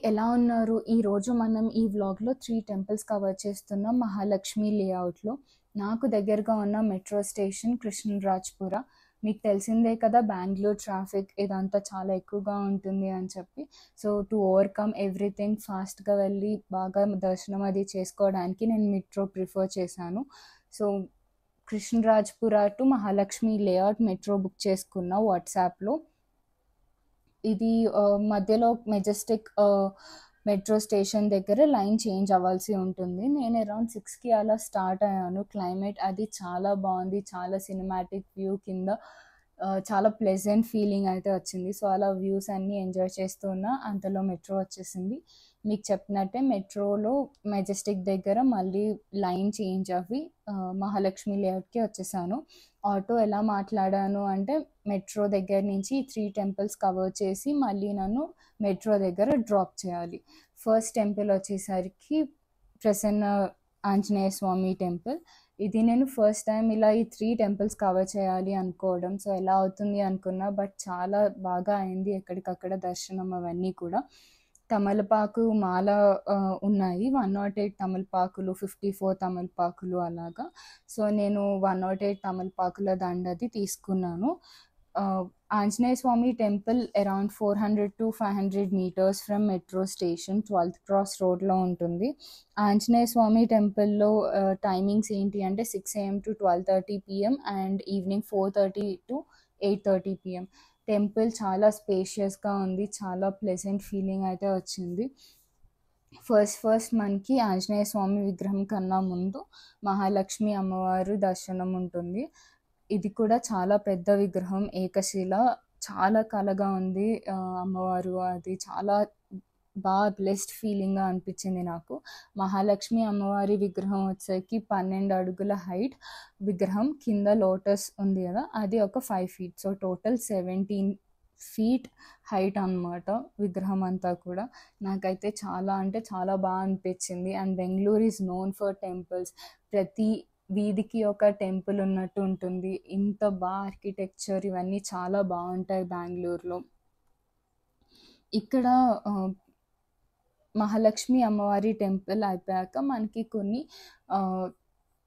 ఎలా ఉన్నారు? ఈరోజు మనం ఈ వ్లాగ్‌లో 3 టెంపుల్స్ కవర్ చేస్తున్నాం మహాలక్ష్మి లేఅవుట్‌లో. నాకు దగ్గరగా ఉన్న మెట్రో స్టేషన్ కృష్ణరాజపుర. మీకు తెలిసిందే కదా, బెంగుళూరు ట్రాఫిక్ ఇదంతా చాలా ఎక్కువగా ఉంటుంది అని చెప్పి. సో, టు ఓవర్‌కమ్ ఎవ్రీథింగ్ ఫాస్ట్‌గా వెళ్ళి బాగా దర్శనం అది చేసుకోవడానికి నేను మెట్రో ప్రిఫర్ చేశాను. So, Krishnarajapura to Mahalakshmi layout metro book చేసుకున్నా వాట్సాప్‌లో. ఇది మధ్యలో మెజెస్టిక్ మెట్రో స్టేషన్ దగ్గర లైన్ చేంజ్ అవ్వాల్సి ఉంటుంది. నేను అరౌండ్ 6కి అలా స్టార్ట్ అయ్యాను. క్లైమేట్ అది చాలా బాగుంది. చాలా సినిమాటిక్ వ్యూ కింద చాలా ప్లెజెంట్ ఫీలింగ్ అయితే వచ్చింది. సో, అలా వ్యూస్ అన్నీ ఎంజాయ్ చేస్తూ ఉన్నా. అంతలో మెట్రో వచ్చేసింది. మీకు చెప్పినట్టే మెట్రోలో మెజెస్టిక్ దగ్గర మళ్ళీ లైన్ చేంజ్ అవ్వి మహాలక్ష్మి లేఅవుట్‌కి వచ్చేసాను. ఆటో ఎలా మాట్లాడాను అంటే, మెట్రో దగ్గర నుంచి 3 టెంపుల్స్ కవర్ చేసి మళ్ళీ నన్ను మెట్రో దగ్గర డ్రాప్ చేయాలి. ఫస్ట్ టెంపుల్ వచ్చేసరికి ప్రసన్న ఆంజనేయ స్వామి టెంపుల్. ఇది నేను ఫస్ట్ టైం ఇలా ఈ 3 టెంపుల్స్ కవర్ చేయాలి అనుకోవడం. సో, ఎలా అవుతుంది అనుకున్నా, బట్ చాలా బాగా అయింది. ఎక్కడికక్కడ దర్శనం అవన్నీ కూడా. తమలపాకు మాల ఉన్నాయి. 108 తమలపాకులు, 54 తమలపాకులు అలాగా. సో, నేను 108 తమలపాకుల దండది తీసుకున్నాను. Anjaneya Swamy temple around 400-500 metres from metro station 12th cross రోడ్లో ఉంటుంది. ఆంజనేయ స్వామి టెంపుల్లో టైమింగ్స్ ఏంటి అంటే 6 AM to 12:30 PM and evening 4:30 to 8:30 PM. Temple చాలా స్పేషియస్గా ఉంది. చాలా ప్లెజెంట్ ఫీలింగ్ అయితే వచ్చింది. ఫస్ట్ మనకి ఆంజనేయ స్వామి విగ్రహం కన్నా ముందు మహాలక్ష్మి అమ్మవారు దర్శనం ఉంటుంది. ఇది కూడా చాలా పెద్ద విగ్రహం, ఏకశిల. చాలా కళగా ఉంది అమ్మవారు. అది చాలా బాగా బ్లెస్డ్ ఫీలింగ్గా అనిపించింది నాకు. మహాలక్ష్మి అమ్మవారి విగ్రహం వచ్చేసరికి 12 అడుగుల హైట్ విగ్రహం. కింద లోటస్ ఉంది కదా, అది ఒక 5 feet. So, total 17 feet height అన్నమాట విగ్రహం అంతా కూడా. నాకైతే చాలా అంటే చాలా బాగా అనిపించింది. And Bengaluru is known for temples. ప్రతి వీధికి ఒక టెంపుల్ ఉన్నట్టు ఉంటుంది. ఇంత బాగా ఆర్కిటెక్చర్ ఇవన్నీ చాలా బాగుంటాయి బెంగళూరులో. ఇక్కడ మహాలక్ష్మి అమ్మవారి టెంపుల్ అయిపోయాక మనకి కొన్ని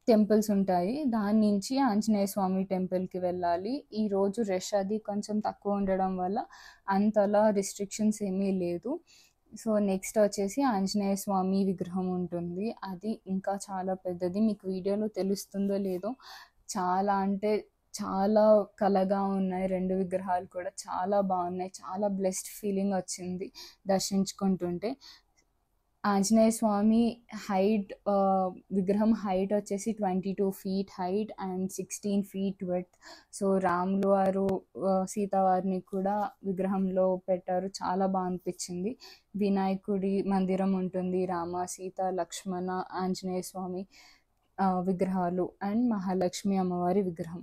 టెంపుల్స్ ఉంటాయి. దాని నుంచి ఆంజనేయ స్వామి టెంపుల్కి వెళ్ళాలి. ఈరోజు రష్ అది కొంచెం తక్కువ ఉండడం వల్ల అంతలా రిస్ట్రిక్షన్స్ ఏమీ లేదు. సో, నెక్స్ట్ వచ్చేసి ఆంజనేయ స్వామి విగ్రహం ఉంటుంది. అది ఇంకా చాలా పెద్దది. మీకు వీడియోలో తెలుస్తుందో లేదో, చాలా అంటే చాలా కళగా ఉన్నాయి. 2 విగ్రహాలు కూడా చాలా బాగున్నాయి. చాలా బ్లెస్డ్ ఫీలింగ్ వచ్చింది దర్శించుకుంటుంటే. ఆంజనేయ స్వామి హైట్ విగ్రహం హైట్ వచ్చేసి 22 feet height and 16 feet width. So, Ramulu వారు సీతావారిని కూడా విగ్రహంలో పెట్టారు. చాలా బాగా అనిపించింది. వినాయకుడి మందిరం ఉంటుంది. రామ, సీత, లక్ష్మణ, ఆంజనేయ స్వామి విగ్రహాలు అండ్ మహాలక్ష్మి అమ్మవారి విగ్రహం.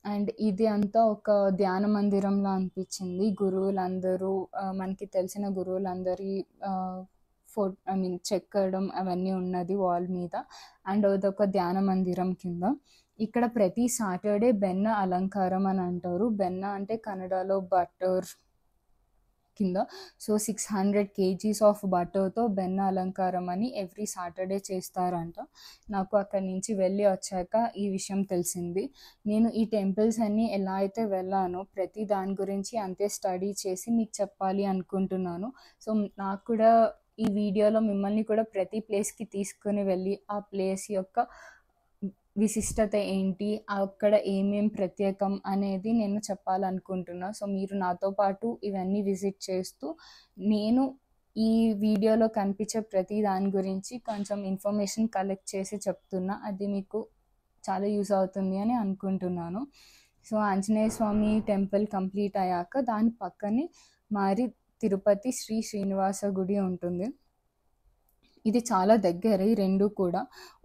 అండ్ ఇది అంతా ఒక ధ్యాన మందిరంలా అనిపించింది. గురువులందరూ మనకి తెలిసిన గురువులందరి చెక్కడం అవన్నీ ఉన్నది వాల్ మీద. అండ్ అదొక ధ్యాన మందిరం కింద. ఇక్కడ ప్రతి సాటర్డే బెన్న అలంకారం అని అంటారు. బెన్న అంటే కన్నడలో బటర్ కింద. సో, 600 kgs ఆఫ్ బటర్తో బెన్న అలంకారం అని ఎవ్రీ సాటర్డే చేస్తారంట. నాకు అక్కడి నుంచి వెళ్ళి వచ్చాక ఈ విషయం తెలిసింది. నేను ఈ టెంపుల్స్ అన్నీ ఎలా అయితే వెళ్ళానో ప్రతి దాని గురించి అంతే స్టడీ చేసి మీకు చెప్పాలి అనుకుంటున్నాను. సో, నాకు కూడా ఈ వీడియోలో మిమ్మల్ని కూడా ప్రతి ప్లేస్కి తీసుకుని వెళ్ళి ఆ ప్లేస్ యొక్క విశిష్టత ఏంటి, అక్కడ ఏమేం ప్రత్యేకం అనేది నేను చెప్పాలనుకుంటున్నా. సో, మీరు నాతో పాటు ఇవన్నీ విజిట్ చేస్తూ నేను ఈ వీడియోలో కనిపించే ప్రతి దాని గురించి కొంచెం ఇన్ఫర్మేషన్ కలెక్ట్ చేసి చెప్తున్నా. అది మీకు చాలా యూజ్ అవుతుంది అని అనుకుంటున్నాను. So, Anjaneya Swamy temple complete అయ్యాక దాని పక్కనే మరి తిరుపతి శ్రీ శ్రీనివాస గుడి ఉంటుంది. ఇది చాలా దగ్గర. ఈ రెండు కూడా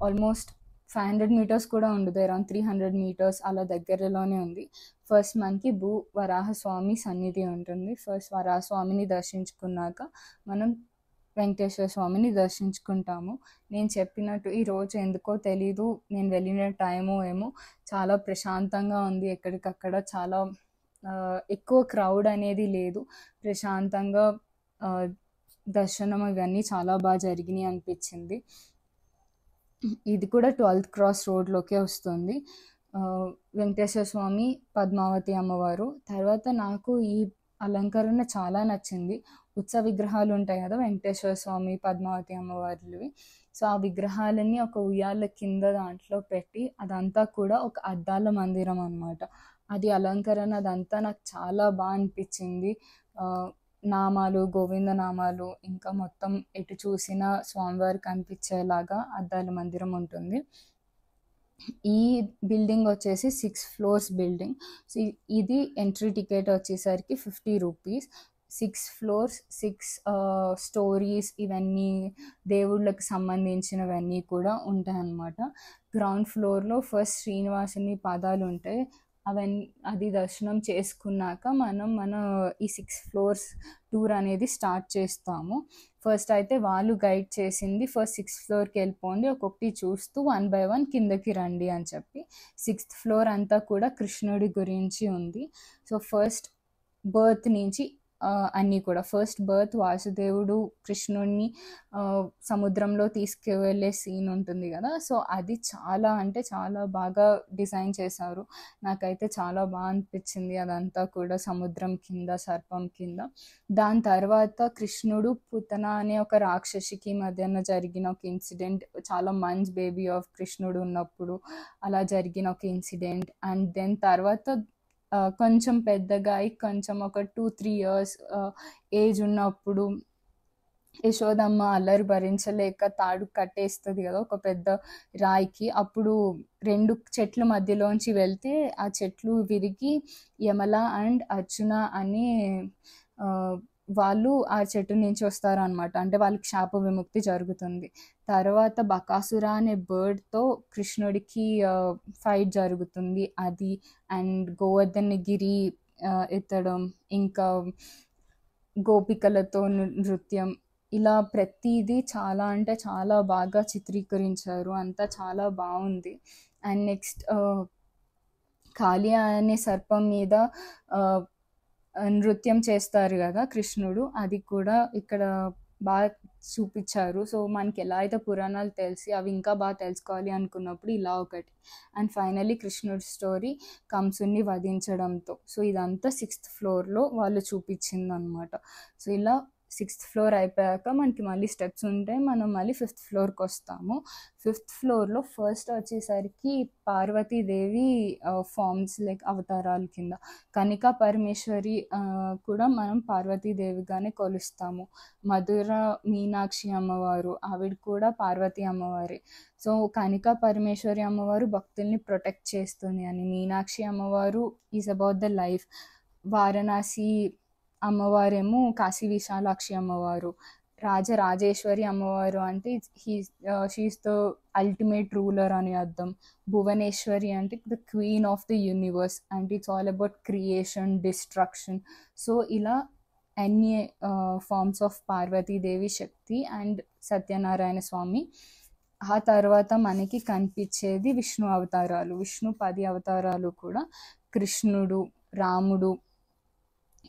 ఆల్మోస్ట్ 500 meters కూడా ఉండదు. అరౌండ్ 300 meters అలా దగ్గరలోనే ఉంది. ఫస్ట్ మనకి వరాహస్వామి సన్నిధి ఉంటుంది. ఫస్ట్ వరాహస్వామిని దర్శించుకున్నాక మనం వెంకటేశ్వర స్వామిని దర్శించుకుంటాము. నేను చెప్పినట్టు ఈరోజు ఎందుకో తెలీదు, నేను వెళ్ళిన టైము ఏమో చాలా ప్రశాంతంగా ఉంది. ఎక్కడికక్కడ చాలా ఎక్కువ క్రౌడ్ అనేది లేదు. ప్రశాంతంగా దర్శనం ఇవన్నీ చాలా బాగా జరిగినాయి అనిపించింది. ఇది కూడా 12th క్రాస్ రోడ్లోకే వస్తుంది. వెంకటేశ్వర స్వామి, పద్మావతి అమ్మవారు. తర్వాత నాకు ఈ అలంకరణ చాలా నచ్చింది. ఉత్సవ విగ్రహాలు ఉంటాయి కదా వెంకటేశ్వర స్వామి, పద్మావతి అమ్మవారివి. సో ఆ విగ్రహాలన్నీ ఒక ఉయ్యాల కింద దాంట్లో పెట్టి అదంతా కూడా ఒక అద్దాల మందిరం అనమాట. అది అలంకరణ అదంతా నాకు చాలా బాగా అనిపించింది. నామాలు, గోవింద నామాలు, ఇంకా మొత్తం ఎటు చూసినా స్వామివారు కనిపించేలాగా అద్దాల మందిరం ఉంటుంది. ఈ బిల్డింగ్ వచ్చేసి 6 floors బిల్డింగ్. సో ఇది ఎంట్రీ టికెట్ వచ్చేసరికి 50 రూపీస్. 6 floors, 6 స్టోరీస్, ఇవన్నీ దేవుళ్ళకి సంబంధించినవన్నీ కూడా ఉంటాయన్నమాట. గ్రౌండ్ ఫ్లోర్లో ఫస్ట్ శ్రీనివాసుని పాదాలు ఉంటాయి. అది దర్శనం చేసుకున్నాక మన ఈ 6 floors టూర్ అనేది స్టార్ట్ చేస్తాము. ఫస్ట్ అయితే వాళ్ళు గైడ్ చేసింది ఫస్ట్ 6th floorకి వెళ్ళిపోండి, ఒక్కొక్కటి చూస్తూ 1 by 1 కిందకి రండి అని చెప్పి. 6th floor అంతా కూడా కృష్ణుడి గురించి ఉంది. సో ఫస్ట్ బర్త్ నుంచి అన్నీ కూడా ఫస్ట్ బర్త్ వాసుదేవుడు కృష్ణుడిని సముద్రంలో తీసుకువెళ్ళే సీన్ ఉంటుంది కదా. సో అది చాలా అంటే చాలా బాగా డిజైన్ చేశారు. నాకైతే చాలా బాగా అనిపించింది అదంతా కూడా సముద్రం కింద, సర్పం కింద. దాని తర్వాత కృష్ణుడు పుతన అనే ఒక రాక్షసికి మధ్యన జరిగిన ఒక ఇన్సిడెంట్, చాలా మంత్స్ బేబీ ఆఫ్ కృష్ణుడు ఉన్నప్పుడు అలా జరిగిన ఒక ఇన్సిడెంట్. అండ్ దెన్ తర్వాత కొంచెం పెద్దగా అయి కొంచెం ఒక 2-3 years ఏజ్ ఉన్నప్పుడు యశోదమ్మ అల్లరి భరించలేక తాడు కట్టేస్తుంది కదా ఒక పెద్ద రాయికి. అప్పుడు 2 చెట్ల మధ్యలోంచి వెళ్తే ఆ చెట్లు విరిగి యమల అండ్ అర్జున అని వాళ్ళు ఆ చెట్టు నుంచి వస్తారనమాట. అంటే వాళ్ళకి శాప విముక్తి జరుగుతుంది. తర్వాత బకాసుర అనే బర్డ్తో కృష్ణుడికి ఫైట్ జరుగుతుంది అది. అండ్ గోవర్ధనగిరి ఎత్తడం, ఇంకా గోపికలతో నృత్యం, ఇలా ప్రతిదీ చాలా అంటే చాలా బాగా చిత్రీకరించారు. అంతా చాలా బాగుంది. అండ్ నెక్స్ట్ కాళీ అనే సర్పం మీద నృత్యం చేస్తారు కదా కృష్ణుడు, అది కూడా ఇక్కడ బాగా చూపించారు. సో మనకి ఎలా అయితే పురాణాలు తెలిసి అవి ఇంకా బాగా తెలుసుకోవాలి అనుకున్నప్పుడు ఇలా ఒకటి. అండ్ ఫైనలీ కృష్ణుడి స్టోరీ కంసుని వధించడంతో. సో ఇదంతా 6th floorలో వాళ్ళు చూపించింది అనమాట. సో ఇలా 6th floor అయిపోయాక మనకి మళ్ళీ స్టెప్స్ ఉంటాయి. మనం మళ్ళీ 5th floorకి వస్తాము. 5th floorలో ఫస్ట్ వచ్చేసరికి పార్వతీదేవి ఫార్మ్స్ లైక్ అవతారాల కింద. కనికా పరమేశ్వరి కూడా మనం పార్వతీదేవిగానే కొలుస్తాము. మధుర మీనాక్షి అమ్మవారు, ఆవిడ కూడా పార్వతీ అమ్మవారి. సో కనికా పరమేశ్వరి అమ్మవారు భక్తుల్ని ప్రొటెక్ట్ చేస్తుంది అని, మీనాక్షి అమ్మవారు is about the life. Varanasi అమ్మవారేమో కాశీ విశాలాక్షి అమ్మవారు. రాజరాజేశ్వరి అమ్మవారు అంటే షీఈస్ ద అల్టిమేట్ రూలర్ అని అర్థం. భువనేశ్వరి అంటే the queen of the universe, అంటే it's all about creation, destruction. So ఇలా అన్ని forms of Parvati Devi Shakti and Satyanarayana Swamy. ఆ తర్వాత మనకి కనిపించేది విష్ణు అవతారాలు. విష్ణు 10 అవతారాలు కూడా కృష్ణుడు, రాముడు,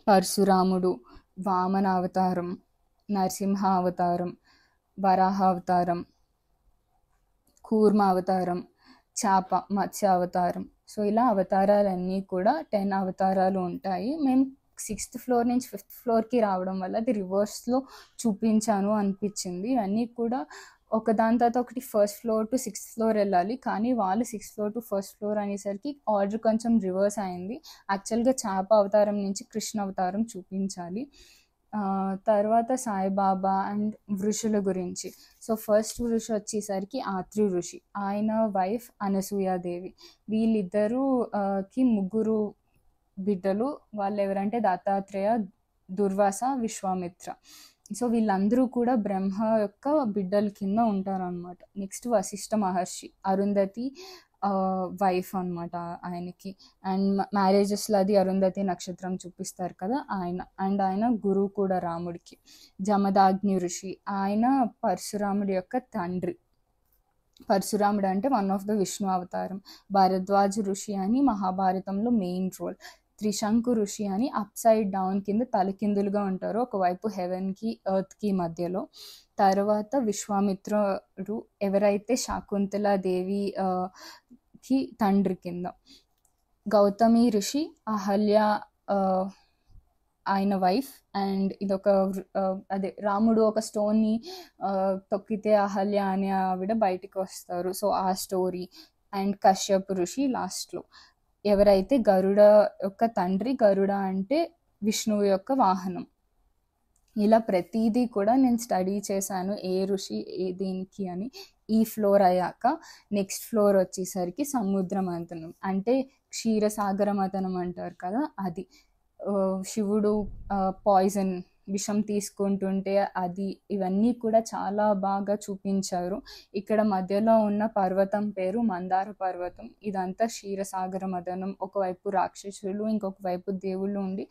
పరశురాముడు, వామన అవతారం, నరసింహ అవతారం, వరాహ అవతారం, కూర్మ అవతారం, చాప మత్స్య అవతారం. సో ఇలా అవతారాలన్నీ కూడా 10 అవతారాలు ఉంటాయి. మేము 6th floor నుంచి 5th floorకి రావడం వల్ల అది రివర్స్లో చూపించాను అనిపించింది. ఇవన్నీ కూడా ఒకదాని తర్వాత ఒకటి 1st floor to 6th floor వెళ్ళాలి, కానీ వాళ్ళు 6th floor to 1st floor అనేసరికి ఆర్డర్ కొంచెం రివర్స్ అయింది. యాక్చువల్గా చాప అవతారం నుంచి కృష్ణ అవతారం చూపించాలి. తర్వాత సాయిబాబా అండ్ ఋషుల గురించి. సో ఫస్ట్ ఋషి వచ్చేసరికి ఆత్రి ఋషి, ఆయన వైఫ్ అనసూయాదేవి. వీళ్ళిద్దరూకి 3 బిడ్డలు. వాళ్ళు ఎవరంటే దత్తాత్రేయ, దుర్వాస, విశ్వామిత్ర. సో వీళ్ళందరూ కూడా బ్రహ్మ యొక్క బిడ్డల కింద ఉంటారనమాట. నెక్స్ట్ వశిష్ఠ మహర్షి, అరుంధతి వైఫ్ అనమాట ఆయనకి. అండ్ మ్యారేజెస్లో అది అరుంధతి నక్షత్రం చూపిస్తారు కదా ఆయన. అండ్ ఆయన గురువు కూడా రాముడికి. జమదాగ్ని ఋషి, ఆయన పరశురాముడి యొక్క తండ్రి. పరశురాముడు అంటే 1 of the విష్ణు అవతారం. భరద్వాజ ఋషి అని మహాభారతంలో మెయిన్ రోల్. త్రిశంకు ఋషి అని అప్ సైడ్ డౌన్ కింద తలకిందులుగా ఉంటారు, ఒకవైపు హెవెన్కి ఎర్త్కి మధ్యలో. తర్వాత విశ్వామిత్రుడు ఎవరైతే శాకుంతలాదేవి కి తండ్రి కింద, గౌతమి ఋషి అహల్య ఆయన వైఫ్. అండ్ ఇదొక అదే రాముడు ఒక స్టోన్ని తొక్కితే అహల్య అనే ఆవిడ బయటికి వస్తారు, సో ఆ స్టోరీ. అండ్ కశ్యప్ ఋషి లాస్ట్లో, ఎవరైతే గరుడ యొక్క తండ్రి. గరుడ అంటే విష్ణువు యొక్క వాహనం. ఇలా ప్రతిదీ కూడా నేను స్టడీ చేశాను, ఏ ఋషి ఏ దేనికి అని. ఈ ఫ్లోర్ అయ్యాక నెక్స్ట్ ఫ్లోర్ వచ్చేసరికి సముద్ర మంథనం, అంటే క్షీరసాగర మథనం అంటారు కదా అది. శివుడు పాయిజన్ విషం తీసుకుంటుంటే అది, ఇవన్నీ కూడా చాలా బాగా చూపించారు. ఇక్కడ మధ్యలో ఉన్న పర్వతం పేరు మందార పర్వతం. ఇదంతా క్షీరసాగర మథనం. ఒకవైపు రాక్షసులు, ఇంకొక వైపు దేవుళ్ళు ఉండి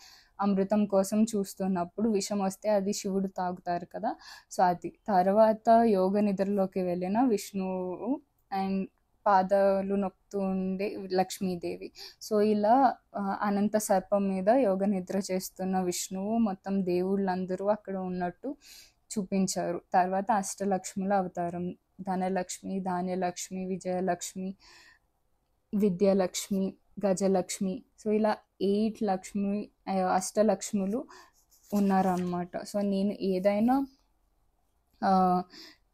అమృతం కోసం చూస్తున్నప్పుడు విషం వస్తే అది శివుడు తాగుతారు కదా, సో అది. తర్వాత యోగ నిద్రలోకి వెళ్ళిన విష్ణువు అండ్ పాదాలు నొక్కుతూ ఉండే లక్ష్మీదేవి. సో ఇలా అనంత సర్పం మీద యోగ నిద్ర చేస్తున్న విష్ణువు, మొత్తం దేవుళ్ళందరూ అక్కడ ఉన్నట్టు చూపించారు. తర్వాత అష్టలక్ష్ముల అవతారం, ధనలక్ష్మి, ధాన్యలక్ష్మి, విజయలక్ష్మి, విద్యలక్ష్మి, గజలక్ష్మి. సో ఇలా 8 అష్టలక్ష్ములు ఉన్నారన్నమాట. సో నేను ఏదైనా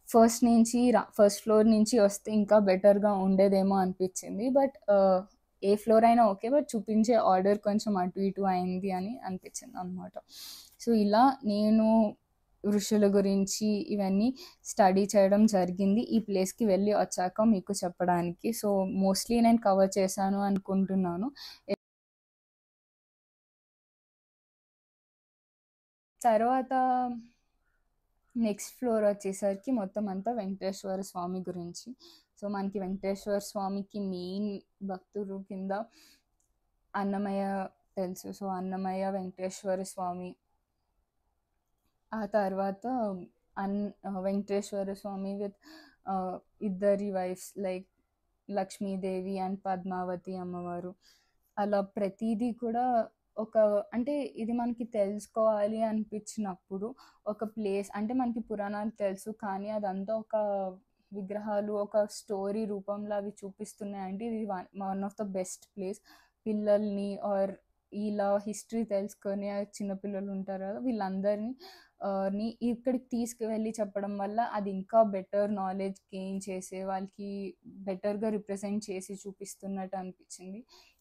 ఫస్ట్ ఫ్లోర్ నుంచి వస్తే ఇంకా బెటర్గా ఉండేదేమో అనిపించింది. బట్ ఏ ఫ్లోర్ అయినా ఓకే, బట్ చూపించే ఆర్డర్ కొంచెం అటు ఇటు అయింది అని అనిపించింది అనమాట. సో ఇలా నేను ఋషుల గురించి ఇవన్నీ స్టడీ చేయడం జరిగింది ఈ ప్లేస్కి వెళ్ళి వచ్చాక మీకు చెప్పడానికి. సో మోస్ట్లీ నేను కవర్ చేశాను అనుకుంటున్నాను. తర్వాత నెక్స్ట్ ఫ్లోర్ వచ్చేసరికి మొత్తం అంతా వెంకటేశ్వర స్వామి గురించి. సో మనకి వెంకటేశ్వర స్వామికి మెయిన్ భక్తులు కింద అన్నమయ్య తెలుసు. సో అన్నమయ్య, వెంకటేశ్వర స్వామి. ఆ తర్వాత వెంకటేశ్వర స్వామి విత్ ఇద్దరి wives like Lakshmidevi and Padmavati అమ్మవారు. అలా ప్రతిదీ కూడా అంటే ఇది మనకి తెలుసుకోవాలి అనిపించినప్పుడు ఒక ప్లేస్, అంటే మనకి పురాణాలు తెలుసు కానీ అదంతా ఒక విగ్రహాలు, ఒక స్టోరీ రూపంలో అవి చూపిస్తున్నాయంటే ఇది one of the best place. పిల్లల్ని ఆర్ ఇలా హిస్టరీ తెలుసుకొని చిన్నపిల్లలు ఉంటారు కదా, వీళ్ళందరినీ ఇక్కడికి తీసుకువెళ్ళి చెప్పడం వల్ల అది ఇంకా బెటర్ నాలెడ్జ్ గెయిన్ చేసే వాళ్ళకి బెటర్గా రిప్రజెంట్ చేసి చూపిస్తున్నట్టు అనిపించింది.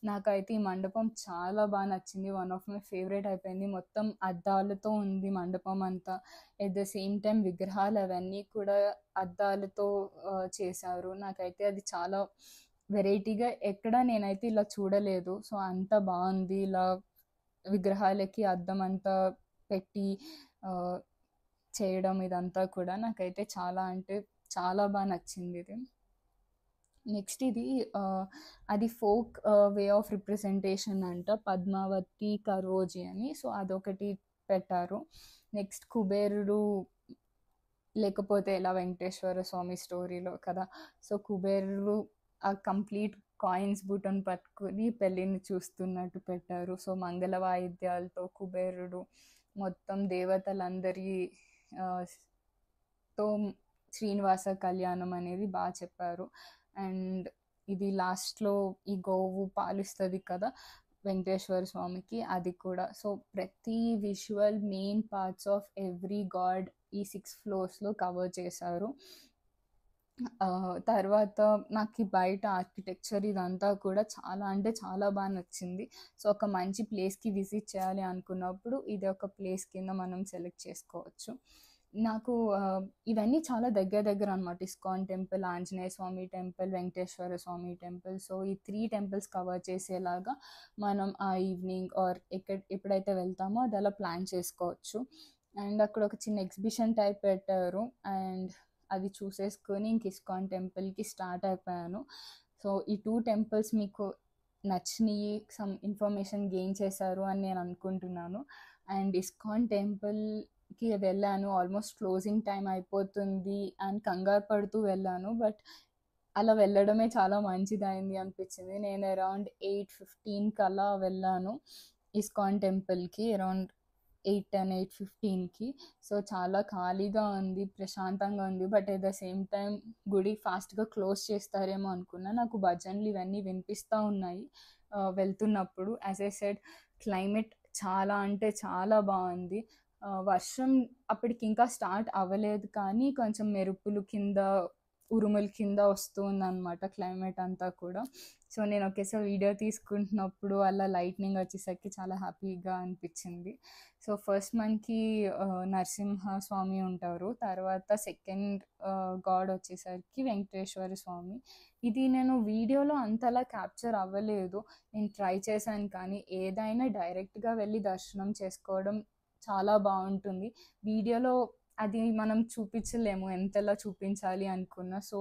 నాకైతే ఈ మండపం చాలా బాగా నచ్చింది, వన్ ఆఫ్ మై ఫేవరెట్ అయిపోయింది. మొత్తం అద్దాలతో ఉంది మండపం అంతా. ఎట్ ద సేమ్ టైం విగ్రహాలు అవన్నీ కూడా అద్దాలతో చేశారు. నాకైతే అది చాలా వెరైటీగా, ఎక్కడ నేనైతే ఇలా చూడలేదు. సో అంత బాగుంది, ఇలా విగ్రహాలకి అద్దం అంతా పెట్టి చేయడం ఇదంతా కూడా నాకైతే చాలా అంటే చాలా బాగా నచ్చింది ఇది. నెక్స్ట్ ఇది అది ఫోక్ వే ఆఫ్ రిప్రజెంటేషన్ అంట, పద్మావతి కరోజీ అని. సో అదొకటి పెట్టారు. నెక్స్ట్ కుబేరుడు లేకపోతే ఎలా వెంకటేశ్వర స్వామి స్టోరీలో కదా, సో కుబేరుడు ఆ కంప్లీట్ కాయిన్స్ బుటన్ పట్టుకుని పెళ్ళిని చూస్తున్నట్టు పెట్టారు. సో మంగళ వాయిద్యాలతో కుబేరుడు మొత్తం దేవతలందరి తో శ్రీనివాస కళ్యాణం అనేది బాగా చెప్పారు. అండ్ ఇది లాస్ట్లో ఈ గోవు పాలిస్తుంది కదా వెంకటేశ్వర స్వామికి, అది కూడా. సో ప్రతి visual main parts of every God ఈ 6 ఫ్లోర్స్లో కవర్ చేశారు. తర్వాత నాకు బయట ఆర్కిటెక్చర్ ఇదంతా కూడా చాలా అంటే చాలా బాగా నచ్చింది. సో ఒక మంచి ప్లేస్కి విజిట్ చేయాలి అనుకున్నప్పుడు ఇది ఒక ప్లేస్ కింద మనం సెలెక్ట్ చేసుకోవచ్చు. నాకు ఇవన్నీ చాలా దగ్గర అనమాట. ISKCON temple, Anjaneya Swamy temple, Venkateswara స్వామి టెంపుల్. సో ఈ 3 టెంపుల్స్ కవర్ చేసేలాగా మనం ఆ ఈవినింగ్ ఆర్ ఎప్పుడైతే వెళ్తామో అది అలా ప్లాన్ చేసుకోవచ్చు. అండ్ అక్కడ ఒక చిన్న ఎగ్జిబిషన్ టైప్ పెట్టారు, అండ్ అది చూసేసుకొని ఇంక ఇస్కాన్ టెంపుల్కి స్టార్ట్ అయిపోయాను. సో ఈ 2 టెంపుల్స్ మీకు నచ్చినాయి, సమ్ ఇన్ఫర్మేషన్ గెయిన్ చేశారు అని నేను అనుకుంటున్నాను. అండ్ ఇస్కాన్ టెంపుల్కి వెళ్ళాను, ఆల్మోస్ట్ క్లోజింగ్ టైం అయిపోతుంది అండ్ కంగారు పడుతూ వెళ్ళాను. బట్ అలా వెళ్ళడమే చాలా మంచిదైంది అనిపించింది. నేను అరౌండ్ 8:15కి అలా వెళ్ళాను ఇస్కాన్ టెంపుల్‌కి. అరౌండ్ 8:10, 8:15కి. సో, చాలా ఖాళీగా ఉంది, ప్రశాంతంగా ఉంది. But at the same time గుడి ఫాస్ట్‌గా క్లోజ్ చేస్తారేమో అనుకున్నా. నాకు భజనలు ఇవన్నీ వినిపిస్తా ఉన్నాయి వెళ్తున్నప్పుడు. యాజ్ ఐ సెడ్ క్లైమేట్ చాలా అంటే చాలా బాగుంది. వర్షం అప్పటికి ఇంకా స్టార్ట్ అవ్వలేదు, కానీ కొంచెం మెరుపులు కింద, ఉరుముల కింద వస్తూ ఉందన్నమాట క్లైమేట్ అంతా కూడా. సో, నేను ఒకేసారి వీడియో తీసుకుంటున్నప్పుడు అలా లైట్నింగ్ వచ్చేసరికి చాలా హ్యాపీగా అనిపించింది. సో, ఫస్ట్ మనకి నరసింహ స్వామి ఉంటారు. తర్వాత సెకండ్ గాడ్ వచ్చేసరికి వెంకటేశ్వర స్వామి. ఇది నేను వీడియోలో అంతలా క్యాప్చర్ అవ్వలేదు, నేను ట్రై చేశాను. కానీ ఏదైనా డైరెక్ట్గా వెళ్ళి దర్శనం చేసుకోవడం చాలా బాగుంటుంది. వీడియోలో అది మనం చూపించలేము ఎంతలా చూపించాలి అనుకున్నా. So,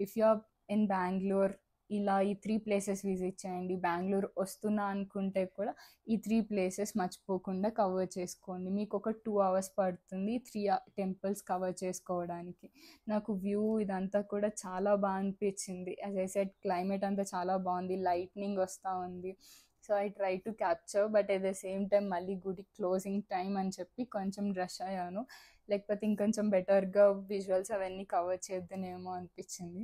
if you are in Bengaluru, ఇలా ఈ 3 ప్లేసెస్ విజిట్ చేయండి. బెంగళూరు వస్తున్నా అనుకుంటే కూడా ఈ 3 ప్లేసెస్ మర్చిపోకుండా కవర్ చేసుకోండి. మీకు ఒక 2 hours పడుతుంది 3 టెంపుల్స్ కవర్ చేసుకోవడానికి. నాకు వ్యూ ఇదంతా కూడా చాలా బాగా అనిపించింది. యాజ్ ఐ సెడ్ క్లైమేట్ అంతా చాలా బాగుంది, లైట్నింగ్ వస్తూ ఉంది. So, I try to capture, but at the same time మళ్ళీ గుడి క్లోజింగ్ టైం అని చెప్పి కొంచెం రష్ అయ్యాను. లేకపోతే ఇంకొంచెం బెటర్గా విజువల్స్ అవన్నీ కవర్ చేద్దానేమో అనిపించింది.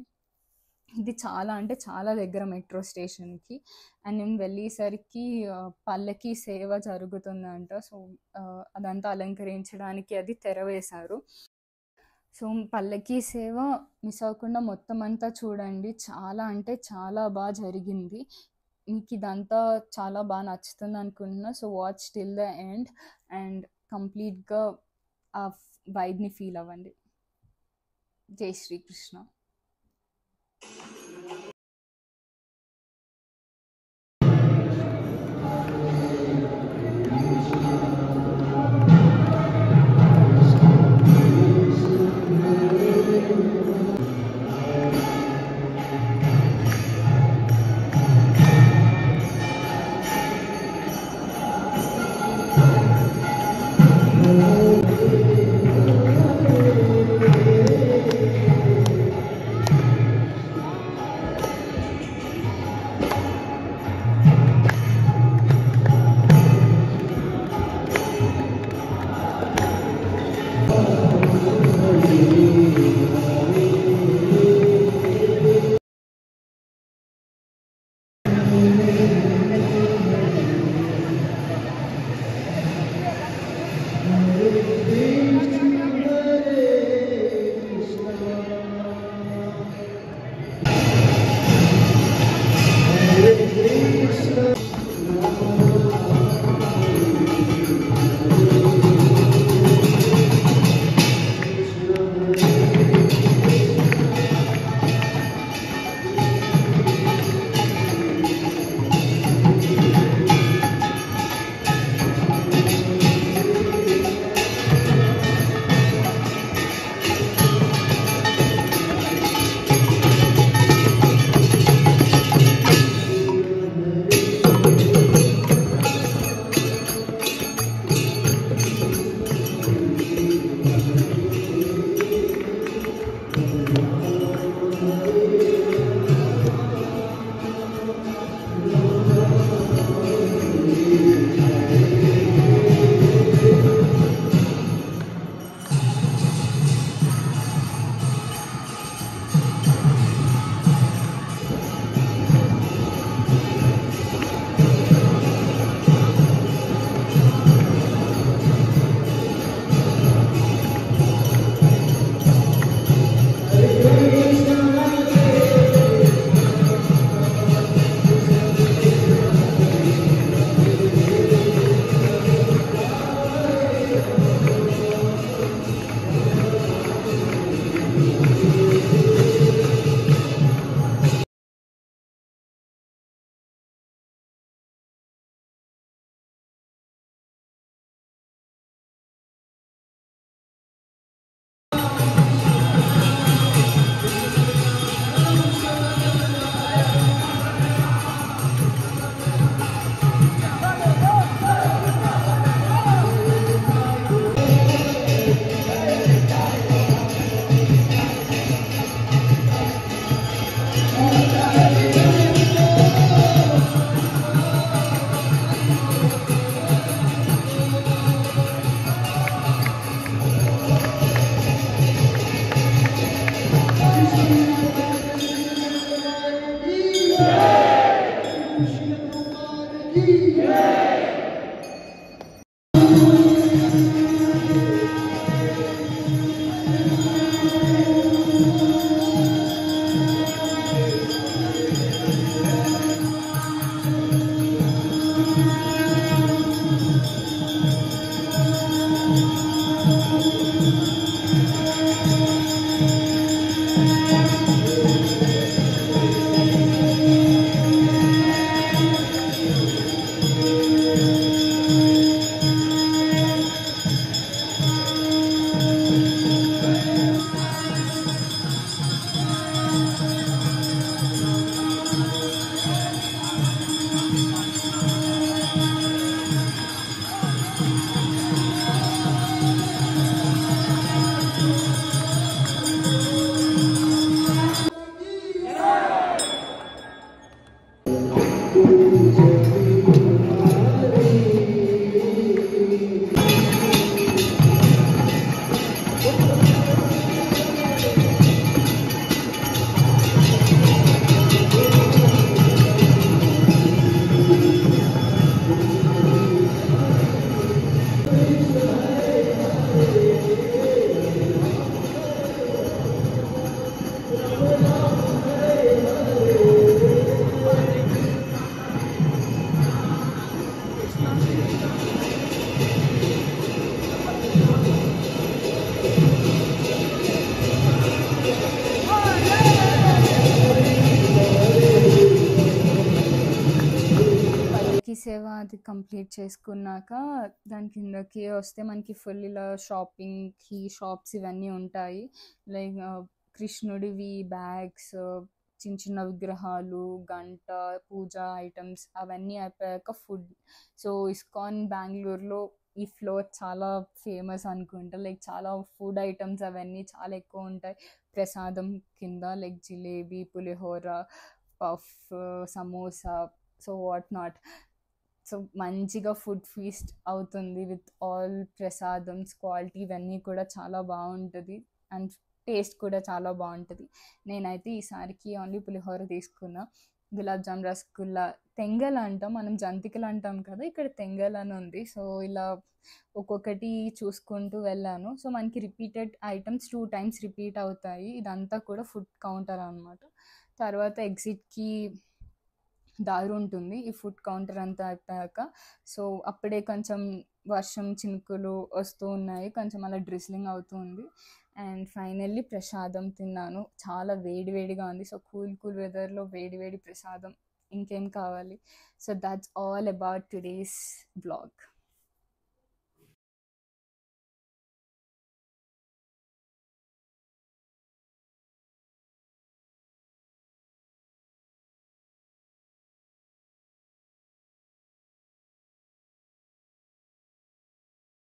ఇది చాలా అంటే చాలా దగ్గర మెట్రో స్టేషన్కి. అండ్ నేను వెళ్ళేసరికి పల్లకి సేవ జరుగుతుందంట. సో, అదంతా అలంకరించడానికి అది తెర వేశారు. సో, పల్లకి సేవ మిస్ అవ్వకుండా మొత్తం అంతా చూడండి. చాలా అంటే చాలా బాగా జరిగింది. మీకు ఇదంతా చాలా బాగా నచ్చుతుంది అనుకుంటున్నా. So, watch till the end and కంప్లీట్గా ఆ వైబ్ని ఫీల్ అవ్వండి. జై శ్రీకృష్ణ. సేవ అది కంప్లీట్ చేసుకున్నాక దాని కిందకి వస్తే మనకి ఫుల్ ఇలా షాపింగ్కి షాప్స్ ఇవన్నీ ఉంటాయి. లైక్ కృష్ణుడివి బ్యాగ్స్, చిన్న చిన్న విగ్రహాలు, గంట, పూజా ఐటమ్స్ అవన్నీ అయిపోయాక ఫుడ్. సో ఇస్కాన్ బెంగళూరులో ఈ ఫ్లోర్ చాలా ఫేమస్ అనుకుంటా. లైక్ చాలా ఫుడ్ ఐటమ్స్ అవన్నీ చాలా ఎక్కువ ఉంటాయి ప్రసాదం కింద. Like jalebi, pulihora, puff, samosa, so what not. So మంచిగా ఫుడ్ ఫీస్ట్ అవుతుంది విత్ ఆల్ ప్రసాదమ్స్. క్వాలిటీ ఇవన్నీ కూడా చాలా బాగుంటుంది అండ్ టేస్ట్ కూడా చాలా బాగుంటుంది. నేనైతే ఈసారికి ఓన్లీ పులిహోర తీసుకున్నా. గులాబ్ జామ్, రసగుల్లా, తెంగల్ అంటాం మనం, జంతికలు అంటాం కదా, ఇక్కడ తెంగల్ అని ఉంది. సో ఇలా ఒక్కొక్కటి చూసుకుంటూ వెళ్ళాను. సో మనకి రిపీటెడ్ ఐటమ్స్ 2 times రిపీట్ అవుతాయి. ఇదంతా కూడా ఫుడ్ కౌంటర్ అనమాట. తర్వాత ఎగ్జిట్కి దారి ఉంటుంది ఈ ఫుడ్ కౌంటర్ అంతా అయిపోయాక. సో అప్పుడే కొంచెం వర్షం చినుకులు వస్తూ ఉన్నాయి, కొంచెం అలా డ్రిస్లింగ్ అవుతూ ఉంది. అండ్ ఫైనల్లీ ప్రసాదం తిన్నాను. చాలా వేడి వేడిగా ఉంది. సో కూల్ వెదర్లో వేడి వేడి ప్రసాదం ఇంకేం కావాలి. So that's all about today's blog.